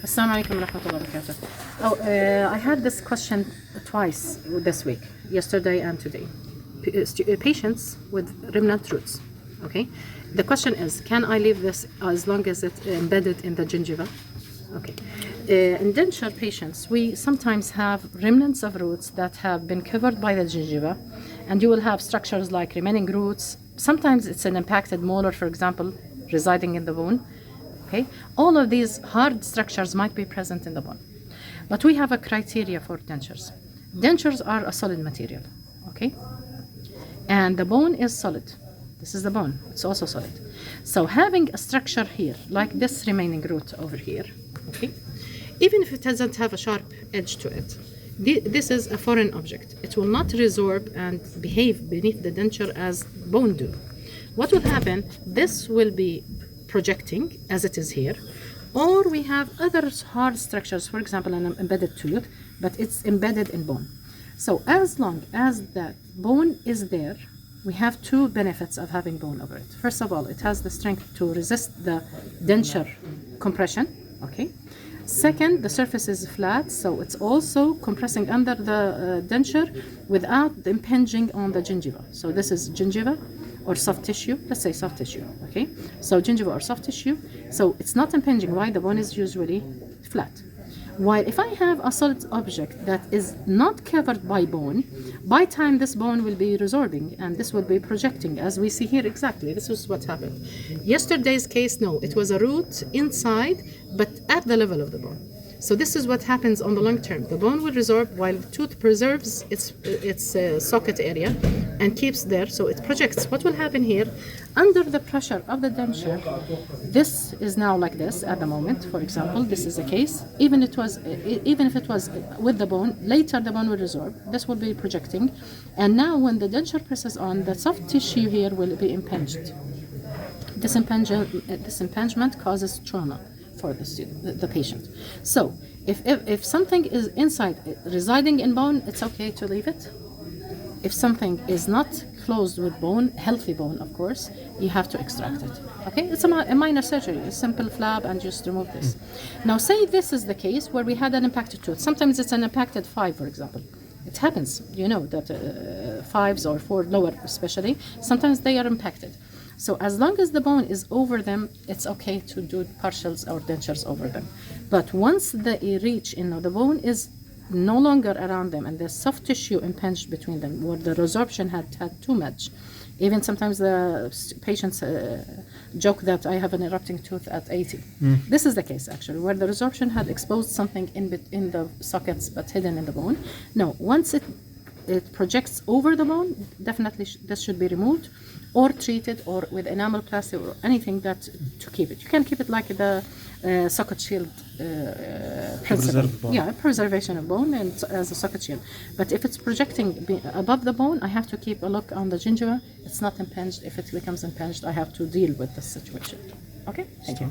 Assalamu alaikum wa rahmatullahi wa barakatuh. I had this question twice this week, yesterday and today. Patients with remnant roots. Okay. The question is, can I leave this as long as it's embedded in the gingiva? Okay. In denture patients, we sometimes have remnants of roots that have been covered by the gingiva, and you will have structures like remaining roots. Sometimes it's an impacted molar, for example, residing in the bone. Okay, all of these hard structures might be present in the bone, but we have a criteria for dentures. Dentures are a solid material, okay, and the bone is solid. This is the bone; it's also solid. So having a structure here, like this remaining root over here, okay, even if it doesn't have a sharp edge to it, this is a foreign object. It will not resorb and behave beneath the denture as bone do. What will happen? This will be projecting as it is here, or we have other hard structures, for example an embedded tooth, but it's embedded in bone. So as long as that bone is there, we have two benefits of having bone over it. First of all, it has the strength to resist the denture compression, okay. Second, the surface is flat, so it's also compressing under the denture without impinging on the gingiva. So this is gingiva or soft tissue, let's say soft tissue, okay? So gingiva or soft tissue, so it's not impinging. Why? The bone is usually flat. While if I have a solid object that is not covered by bone, by time this bone will be resorbing and this will be projecting, as we see here exactly. This is what happened. Yesterday's case, no, it was a root inside, but at the level of the bone. So this is what happens on the long term. The bone will resorb while the tooth preserves its socket area and keeps there, so it projects. What will happen here? Under the pressure of the denture, this is now like this at the moment. For example, this is a case. Even if it was with the bone, later the bone will resorb. This will be projecting, and now when the denture presses on, the soft tissue here will be impinged. This impingement causes trauma for the patient. So if something is inside residing in bone, it's okay to leave it. If something is not closed with bone, healthy bone of course, you have to extract it. Okay, it's a minor surgery, a simple flap, and just remove this. Now say this is the case where we had an impacted tooth. Sometimes it's an impacted 5, for example. It happens, you know, that 5s or 4 lower especially, sometimes they are impacted. So as long as the bone is over them, it's okay to do partials or dentures over them. But once they reach, the bone is no longer around them and there's soft tissue impinged between them, where the resorption had too much. Even sometimes the patients joke that I have an erupting tooth at 80. This is the case actually, where the resorption had exposed something in the sockets but hidden in the bone. No, once it projects over the bone, definitely this should be removed or treated, or with enamel plastic or anything that to keep it. You can keep it like the socket shield principle. Yeah, preservation of bone and as a socket shield. But if it's projecting above the bone, I have to keep a look on the gingiva. It's not impinged. If it becomes impinged, I have to deal with the situation. Okay, thank you.